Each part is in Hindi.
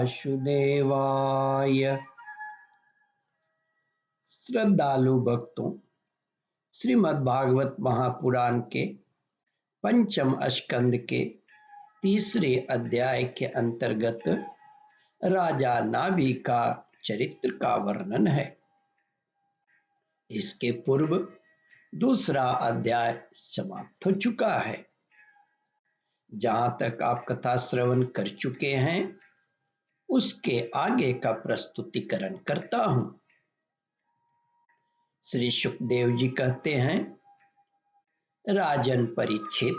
वासुदेवाय। श्रद्धालु भक्तों, श्रीमद् भागवत महापुराण के पंचम स्कंद के तीसरे अध्याय के अंतर्गत राजा नाभि का चरित्र का वर्णन है। इसके पूर्व दूसरा अध्याय समाप्त हो चुका है। जहां तक आप कथा श्रवण कर चुके हैं उसके आगे का प्रस्तुतिकरण करता हूं। श्री सुखदेव जी कहते हैं, राजन परीक्षित,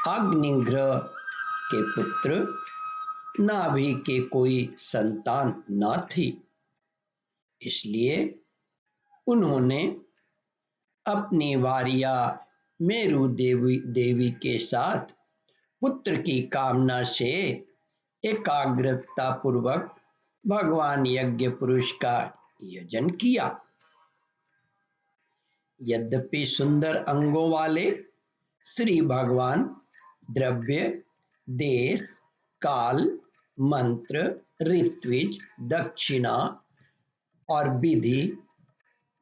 अग्निग्रह के पुत्र नाभि के कोई संतान न थी, इसलिए उन्होंने अपनी भार्या मेरु देवी के साथ पुत्र की कामना से एकाग्रता पूर्वक भगवान यज्ञ पुरुष का यजन किया। यद्यपि सुंदर अंगों वाले श्री भगवान द्रव्य, देश, काल, मंत्र, ऋत्विज, दक्षिणा और विधि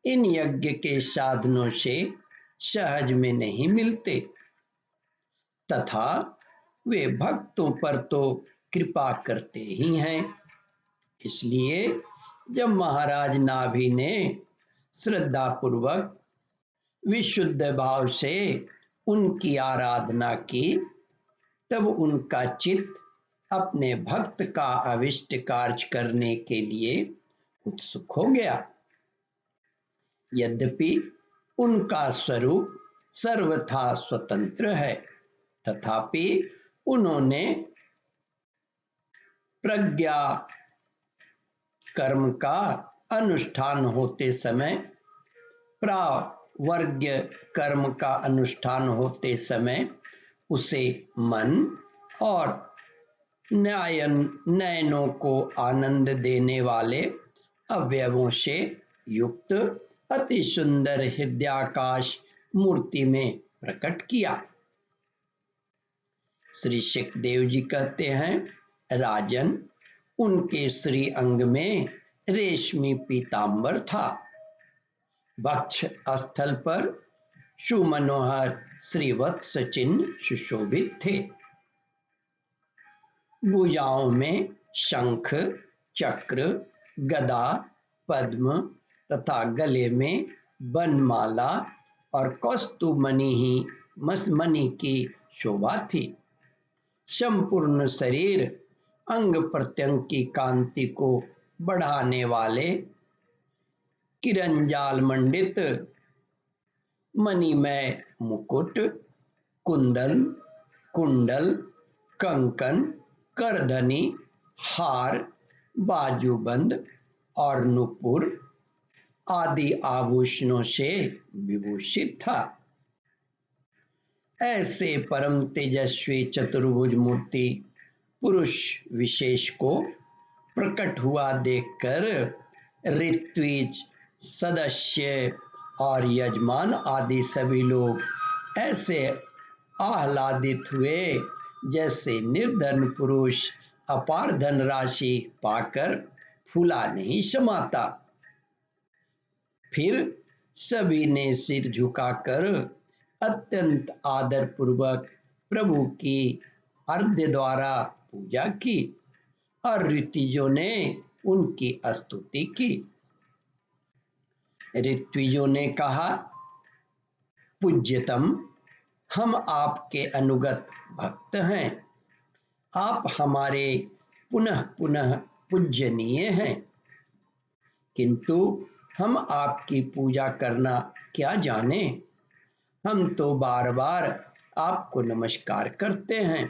इन यज्ञ के साधनों से सहज में नहीं मिलते, तथा वे भक्तों पर तो कृपा करते ही हैं। इसलिए जब महाराज नाभि ने श्रद्धा पूर्वक विशुद्ध भाव से उनकी आराधना की, तब उनका चित्त अपने भक्त का अभिष्ट कार्य करने के लिए उत्सुक हो गया। यद्यपि उनका स्वरूप सर्वथा स्वतंत्र है, तथापि उन्होंने प्रज्ञा कर्म का अनुष्ठान होते समय, प्रावर्ग्य कर्म का अनुष्ठान होते समय उसे मन और नयनों को आनंद देने वाले अवयवों से युक्त अति सुंदर हृदयाकाश मूर्ति में प्रकट किया। श्री सुखदेव जी कहते हैं, राजन, उनके श्री अंग में रेशमी पीतांबर था। वक्ष स्थल पर सुमनोहर श्रीवत्स चिन्ह सुशोभित थे। भुजाओं में शंख, चक्र, गदा, पद्म तथा गले में बनमाला और कौस्तुभ मणि की शोभा थी। संपूर्ण शरीर अंग प्रत्यंग की कांति को बढ़ाने वाले किरणजाल मंडित मणिमय मुकुट, कुंडल, कंकन, करधनी, हार, बाजूबंद और नुपुर आदि आभूषणों से विभूषित था। ऐसे परम तेजस्वी चतुर्भुज मूर्ति पुरुष विशेष को प्रकट हुआ देखकर ऋत्विज, सदस्य और यजमान आदि सभी लोग ऐसे आह्लादित हुए जैसे निर्धन पुरुष अपार धनराशि पाकर फूला नहीं समाता। फिर सभी ने सिर झुकाकर अत्यंत आदर पूर्वक प्रभु की अर्घ्य द्वारा पूजा की और ऋत्विजों ने उनकी स्तुति की। ऋत्विजों ने कहा, पूज्यतम, हम आपके अनुगत भक्त हैं। आप हमारे पुनः पुनः पूजनीय हैं, किंतु हम आपकी पूजा करना क्या जाने। हम तो बार बार आपको नमस्कार करते हैं।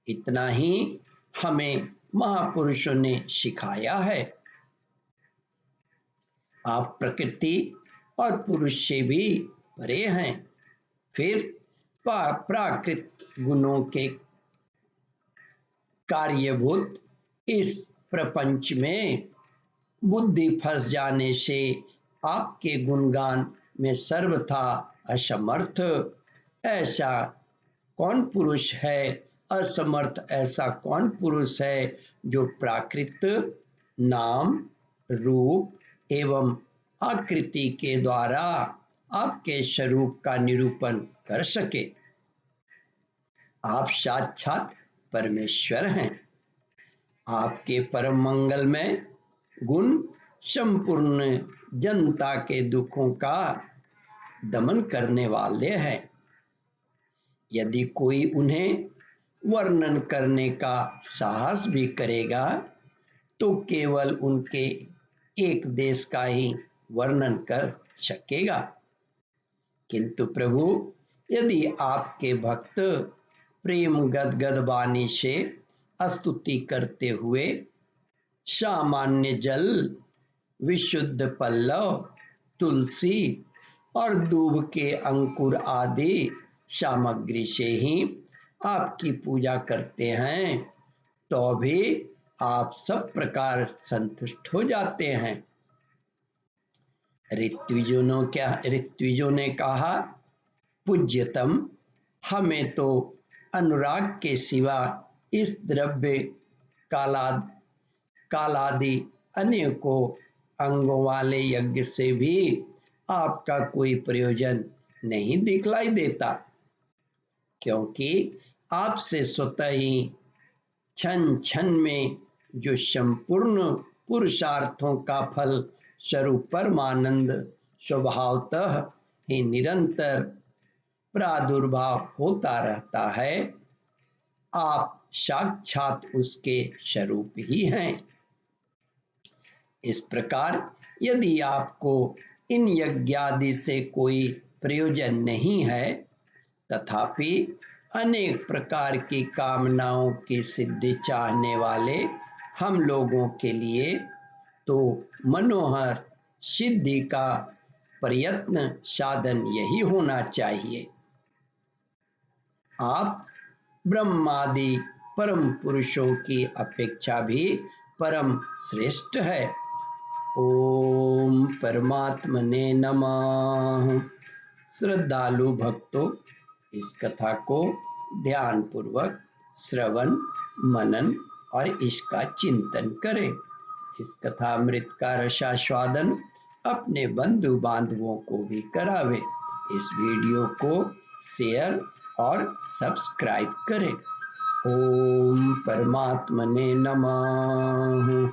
इतना ही हमें महापुरुषों ने सिखाया है। आप प्रकृति और पुरुष से भी परे हैं। फिर प्राकृत गुणों के कार्यभूत इस प्रपंच में बुद्धि फंस जाने से आपके गुणगान में सर्वथा असमर्थ ऐसा कौन पुरुष है असमर्थ ऐसा कौन पुरुष है जो प्राकृत नाम, रूप एवं आकृति के द्वारा आपके स्वरूप का निरूपण कर सके। आप साक्षात परमेश्वर हैं। आपके परम मंगलमय गुण संपूर्ण जनता के दुखों का दमन करने वाले हैं। यदि कोई उन्हें वर्णन करने का साहस भी करेगा तो केवल उनके एक देश का ही वर्णन कर सकेगा। किंतु प्रभु, यदि आपके भक्त प्रेम गदगद वाणी से स्तुति करते हुए सामान्य जल, विशुद्ध पल्लव, तुलसी और दूब के अंकुर आदि सामग्री से ही आपकी पूजा करते हैं तो भी आप सब प्रकार संतुष्ट हो जाते हैं। ऋत्विजों ने कहा, पूज्यतम, हमें तो अनुराग के सिवा इस द्रव्य कालादि अनेकों अंगों वाले यज्ञ से भी आपका कोई प्रयोजन नहीं दिखलाई देता, क्योंकि आपसे स्वतः ही क्षण क्षण में जो संपूर्ण पुरुषार्थों का फल स्वरूप परमानंद स्वभावतः ही निरंतर प्रादुर्भाव होता रहता है, आप साक्षात उसके स्वरूप ही हैं। इस प्रकार यदि आपको इन यज्ञादि से कोई प्रयोजन नहीं है, तथापि अनेक प्रकार की कामनाओं की सिद्धि चाहने वाले हम लोगों के लिए तो मनोहर सिद्धि का प्रयत्न साधन यही होना चाहिए। आप ब्रह्मादि परम पुरुषों की अपेक्षा भी परम श्रेष्ठ है। ओम परमात्मने नमः। श्रद्धालु भक्तों, इस कथा को ध्यान पूर्वक श्रवण, मनन और इसका चिंतन करें। इस कथामृत का रसास्वादन अपने बंधु बांधवों को भी करावें। इस वीडियो को शेयर और सब्सक्राइब करें। ओम परमात्मने नमः।